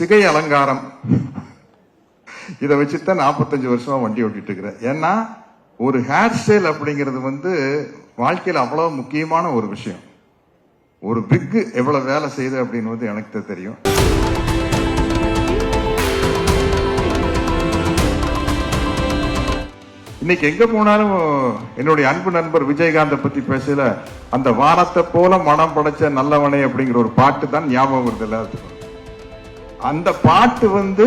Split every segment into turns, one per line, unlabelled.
சிகை அலங்காரம் இதை வச்சுதான் 45 வருஷமா வண்டி ஓட்டிட்டு இருக்கிறேன். ஏன்னா ஒரு ஹேர் ஸ்டைல் அப்படிங்கிறது வாழ்க்கையில் அவ்வளவு முக்கியமான ஒரு விஷயம். ஒரு பிக் எவ்வளவு வேலை செய்யுது அப்படின்னு எனக்கு தெரியும். இன்னைக்கு எங்க போனாலும் என்னுடைய அன்பு நண்பர் விஜயகாந்த பத்தி பேசல அந்த வானத்தை போல மனம் படைச்ச நல்லவனே அப்படிங்கிற ஒரு பாட்டு தான் ஞாபகம் வருது எல்லாத்துக்கும். அந்த பாட்டு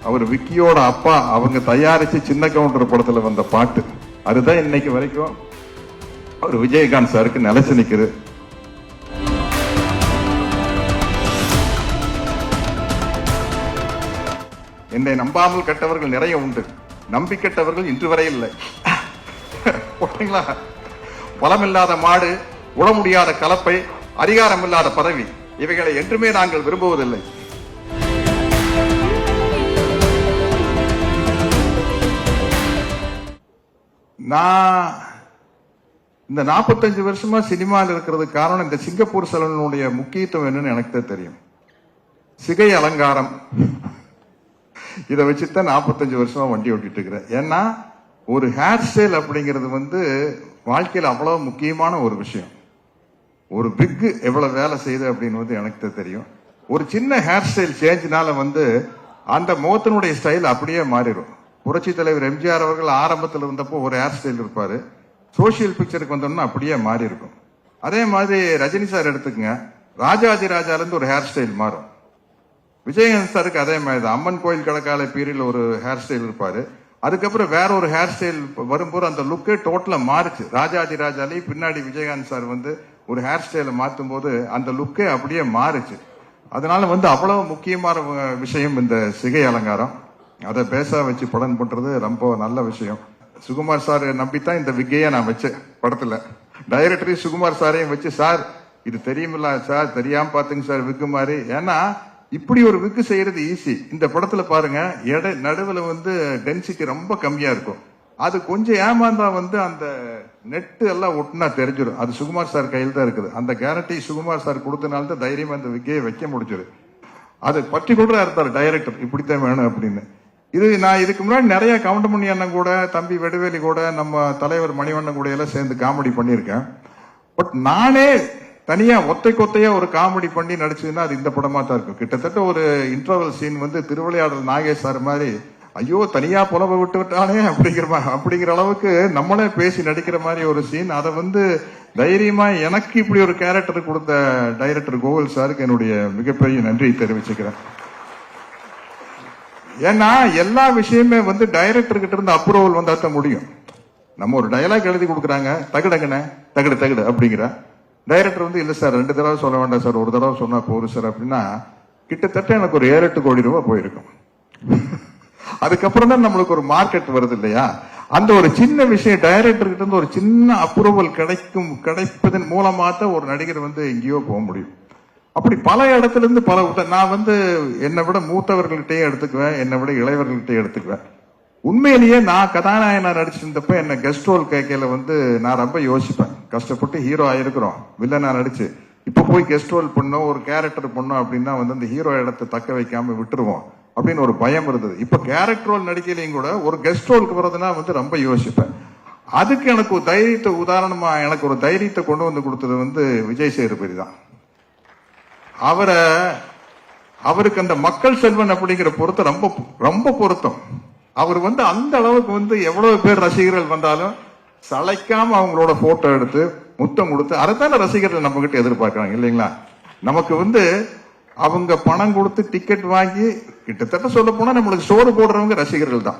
அவர் விக்கியோட அப்பா அவங்க தயாரிச்சு சின்ன கவுண்டர் படத்துல வந்த பாட்டு. அதுதான் இன்னைக்கு வரைக்கும் அவர் விஜயகாந்த் சாருக்கு நிலைச்சு நிக்குது. என்னை நம்பாமல் கெட்டவர்கள் நிறைய உண்டு, நம்பி கெட்டவர்கள் இன்று வரை இல்லை. ஓகேங்களா? பலமில்லாத மாடு, உழ முடியாத கலப்பை, அதிகாரம் இல்லாத பதவி, இவைகளை என்றுமே நாங்கள் விரும்புவதில்லை. நான் இந்த 45 வருஷமா சினிமாவில் இருக்கிறது காரணம் இந்த சிங்கப்பூர் சலூனுடைய முக்கியத்துவம் என்னன்னு எனக்கு தெரியும். சிகை அலங்காரம் இதை வச்சுதான் 45 வருஷமா வண்டி ஓட்டிட்டு இருக்கிறேன். ஏன்னா ஒரு ஹேர் ஸ்டைல் அப்படிங்கிறது வாழ்க்கையில் அவ்வளவு முக்கியமான ஒரு விஷயம். ஒரு பிக் எவ்வளவு வேலை செய்யுது அப்படின்னு எனக்கு தெரியும். ஒரு சின்ன ஹேர் ஸ்டைல் சேஞ்ச்னால அந்த முகத்தினுடைய ஸ்டைல் அப்படியே மாறிடும். புரட்சி தலைவர் எம்ஜிஆர் அவர்கள் ஆரம்பத்தில் இருந்தப்போ ஒரு ஹேர் ஸ்டைல் இருப்பாரு, சோசியல் பிக்சருக்கு வந்தோம்னா அப்படியே மாறி இருக்கும். அதே மாதிரி ரஜினி சார் எடுத்துக்கங்க, ராஜாதி ராஜால இருந்து ஒரு ஹேர் ஸ்டைல் மாறும். விஜயகாந்த் சாருக்கு அதே மாதிரி தான். அம்மன் கோயில் கடற்கால பீரியட்ல ஒரு ஹேர் ஸ்டைல் இருப்பாரு, அதுக்கப்புறம் வேற ஒரு ஹேர் ஸ்டைல் வரும்போது அந்த லுக்கே டோட்டலா மாறுச்சு. ராஜாதி ராஜாலே பின்னாடி விஜயகாந்த் சார் ஒரு ஹேர் ஸ்டைலை மாற்றும் போது அந்த லுக்கே அப்படியே மாறுச்சு. அதனால அவ்வளவு முக்கியமான விஷயம் இந்த சிகை அலங்காரம். அதை பேச வச்சு படம் பண்றது ரொம்ப நல்ல விஷயம். சுகுமார் சார் நம்பித்தான் இந்த விக்கையை நான் வச்சேன் படத்துல. டைரக்டரி சுகுமார் சாரையும் வச்சு, சார் இது தெரியுமில்ல சார், தெரியாம பாத்துங்க சார் விக்கு மாதிரி. ஏன்னா இப்படி ஒரு விக்கு செய்யறது ஈஸி. இந்த படத்துல பாருங்க, நடுவுல டென்சிட்டி ரொம்ப கம்மியா இருக்கும். அது கொஞ்சம் ஏமாந்தா அந்த நெட்டு எல்லாம் ஒட்டுனா தெரிஞ்சிடும். அது சுகுமார் சார் கையில் தான் இருக்குது. அந்த கேரண்டி சுகுமார் சார் கொடுத்தனால தான் தைரியமா அந்த விக்கையை வைக்க முடிஞ்சது. அது பர்டிகுலரா இருந்தார் டைரக்டர், இப்படித்தான் வேணும் அப்படின்னு. நான் இதுக்கு முன்னாடி நிறைய கவுண்டமணி அண்ணன் கூட, தம்பி வெடுவேலி கூட, நம்ம தலைவர் மணிவண்ணன் கூட எல்லாம் சேர்ந்து காமெடி பண்ணியிருக்கேன். பட் நானே தனியா ஒத்தையா ஒரு காமெடி பண்ணி நடிச்சதுன்னா அது இந்த படமா தான் இருக்கும். கிட்டத்தட்ட ஒரு இன்டர்வல் சீன் திருவிளையாடல் நாகேஷ் சார் மாதிரி, ஐயோ தனியா புலவை விட்டு விட்டானே அப்படிங்கிற அளவுக்கு நம்மளே பேசி நடிக்கிற மாதிரி ஒரு சீன். அதை தைரியமா எனக்கு இப்படி ஒரு கேரக்டர் கொடுத்த டைரக்டர் கோகுல் சாருக்கு என்னுடைய மிகப்பெரிய நன்றி தெரிவிச்சுக்கிறேன். ஏன்னா எல்லா விஷயமே டைரக்டர் கிட்ட இருந்து அப்ரூவல் வந்தா தான் முடியும். நம்ம ஒரு டயலாக் எழுதி கொடுக்குறாங்க, தகுடங்கண்ணே தகுடு தகுடு அப்படிங்கிற டைரக்டர் இல்ல சார் 2 தடவை சொல்ல வேண்டாம் சார், ஒரு தடவை சொன்னா போதும் சார் அப்படின்னா கிட்டத்தட்ட எனக்கு ஒரு 7-8 கோடி ரூபாய் போயிருக்கும். அதுக்கப்புறம் தான் நம்மளுக்கு ஒரு மார்க்கெட் வருது இல்லையா? அந்த ஒரு சின்ன விஷயம் டைரக்டர் கிட்ட இருந்து ஒரு சின்ன அப்ரூவல் கிடைப்பதன் மூலமா தான் ஒரு நடிகர் எங்கேயோ போக முடியும். அப்படி பல இடத்துல இருந்து நான் என்னை விட மூத்தவர்கள்கிட்டயே எடுத்துக்குவேன், என்னை விட இளையவர்கள்கிட்டயே எடுத்துக்குவேன். உண்மையிலேயே நான் கதாநாயகனா நடிச்சிருந்தப்ப என்ன கெஸ்ட் ரோல் கேட்கல நான் ரொம்ப யோசிப்பேன். கஷ்டப்பட்டு ஹீரோ ஆயிருக்கிறோம், வில்லனா நடிச்சு இப்ப போய் கெஸ்ட் ரோல் பண்ணோம், ஒரு கேரக்டர் பண்ணோம் அப்படின்னா அந்த ஹீரோ இடத்தை தக்க வைக்காம விட்டுருவோம் அப்படின்னு ஒரு பயம் இருந்தது. இப்ப கேரக்டர் ரோல் நடிக்கலையும் கூட ஒரு கெஸ்ட் ரோலுக்கு வரதுன்னா ரொம்ப யோசிப்பேன். அதுக்கு எனக்கு ஒரு தைரியத்தை, உதாரணமா எனக்கு ஒரு தைரியத்தை கொண்டு கொடுத்தது விஜய் சேதுபதி தான். அவருக்கு அந்த மக்கள் செல்வன் அப்படிங்கிற பொருத்தம் ரொம்ப ரொம்ப பொருத்தம். அவர் அந்த அளவுக்கு எவ்வளவு பேர் ரசிகர்கள் வந்தாலும் சளைக்காம அவங்களோட போட்டோ எடுத்து முத்தம் கொடுத்து, அதைத்தான ரசிகர்கள் நம்ம கிட்ட எதிர்பார்க்கிறாங்க இல்லைங்களா? நமக்கு அவங்க பணம் கொடுத்து டிக்கெட் வாங்கி, கிட்டத்தட்ட சொல்ல போனா நம்மளுக்கு சோறு போடுறவங்க ரசிகர்கள் தான்.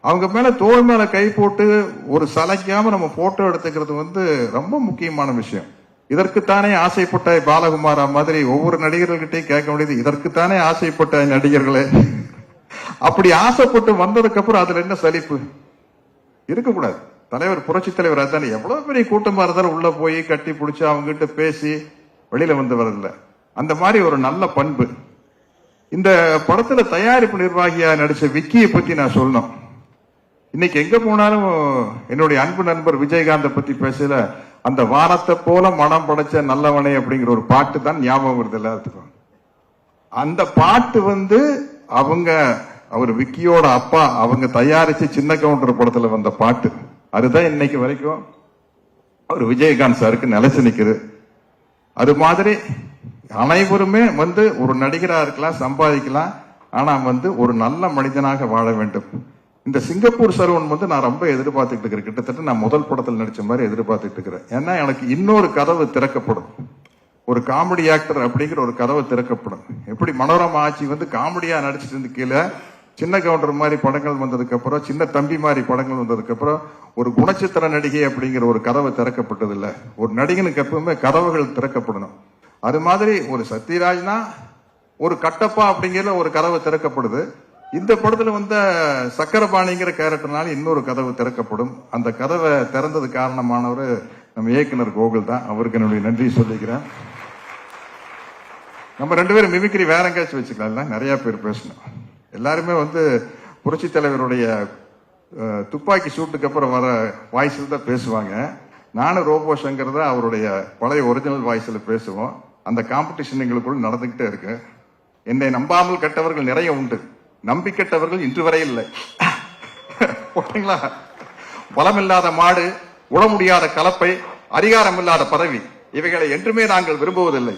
அவங்க மேல தோள் மேல கை போட்டு ஒரு சளைக்காம நம்ம போட்டோ எடுத்துக்கிறது ரொம்ப முக்கியமான விஷயம். இதற்குத்தானே ஆசைப்பட்ட பாலகுமாரா மாதிரி ஒவ்வொரு நடிகர்கள்கிட்டையும் கேட்க வேண்டியது, இதற்குத்தானே ஆசைப்பட்ட நடிகர்களே. அப்படி ஆசைப்பட்டு வந்ததுக்கு அப்புறம் அதுல என்ன சலிப்பு இருக்கக்கூடாது. தலைவர் புரட்சி தலைவர் அதுதானே, எவ்வளவு பெரிய கூட்டமா இருந்தாலும் உள்ள போய் கட்டி பிடிச்சு அவங்க கிட்ட பேசி வெளியில வரல. அந்த மாதிரி ஒரு நல்ல பண்பு. இந்த படத்துல தயாரிப்பு நிர்வாகியா நடிச்ச விக்கியை பத்தி நான் சொல்லணும். இன்னைக்கு எங்க போனாலும் என்னுடைய அன்பு நண்பர் விஜயகாந்த பத்தி பேசல அந்த வானத்தை போல மனம் படைச்ச நல்லவனே அப்படிங்கிற ஒரு பாட்டு தான் ஞாபகம் வருது எல்லாத்துக்கும். அந்த பாட்டு வந்து அவங்க அவர் விக்கியோட அப்பா அவங்க தயாரிச்சு சின்ன கவுண்டர் படத்துல வந்த பாட்டு. அதுதான் இன்னைக்கு வரைக்கும் அவர் விஜயகாந்த் சாருக்கு நிலைச்சு நிக்குது. அது மாதிரி அனைவருமே வந்து ஒரு நடிகரா இருக்கலாம், சம்பாதிக்கலாம், ஆனா வந்து ஒரு நல்ல மனிதனாக வாழ வேண்டும். இந்த சிங்கப்பூர் சரவணன் வந்து நான் ரொம்ப எதிர்பார்த்துட்டு இருக்கிறேன். கிட்டத்தட்ட நான் முதல் படத்தில் நடிச்ச மாதிரி எதிர்பார்த்துட்டு இருக்கிறேன். ஏன்னா எனக்கு இன்னொரு கதவு திறக்கப்படும். ஒரு காமெடி ஆக்டர் அப்படிங்கிற ஒரு கதவு திறக்கப்படும். எப்படி மனோரமா ஆட்சி வந்து காமெடியா நடிச்சிட்டு இருந்து கீழே சின்ன கவுண்டர் மாதிரி படங்கள் வந்ததுக்கு அப்புறம், சின்ன தம்பி மாதிரி படங்கள் வந்ததுக்கு அப்புறம் ஒரு குணச்சித்திர நடிகை அப்படிங்கிற ஒரு கதவு திறக்கப்பட்டது இல்ல. ஒரு நடிகனுக்கு எப்பவுமே கதவுகள் திறக்கப்படணும். அது மாதிரி ஒரு சத்யராஜ்னா ஒரு கட்டப்பா அப்படிங்கிற ஒரு கதவு திறக்கப்படுது. இந்த படத்துல வந்த சக்கரபாணிங்கிற கேரக்டர்னால இன்னொரு கதவு திறக்கப்படும். அந்த கதவை திறந்தது காரணமானவர் நம்ம இயக்குனர் கோகுல் தான். அவருக்கு என்னுடைய நன்றி சொல்லிக்கிறேன். நம்ம 2 பேரும் மிமிக்ரி வேற எங்கேயாச்சும் வச்சுக்கலாம். நிறைய பேர் பேசணும். எல்லாருமே வந்து புரட்சி தலைவருடைய துப்பாக்கி சூட்டுக்கு அப்புறம் வர வாய்ஸில் தான் பேசுவாங்க. நானும் ரோபோ சங்கர் தான் அவருடைய பழைய ஒரிஜினல் வாய்ஸில் பேசுவோம். அந்த காம்படிஷன் எங்களுக்குள்ள நடந்துகிட்டே இருக்கு. என்னை நம்பாமல் கெட்டவர்கள் நிறைய உண்டு, நம்பி கெட்டவர்கள் இன்று வரை இல்லை. ஓகேங்களா? பலமில்லாத மாடு, உட முடியாத கலப்பை, அதிகாரம் இல்லாத பதவி, இவைகளை என்றுமே நாங்கள் விரும்புவதில்லை.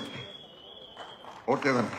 ஓகே தானே?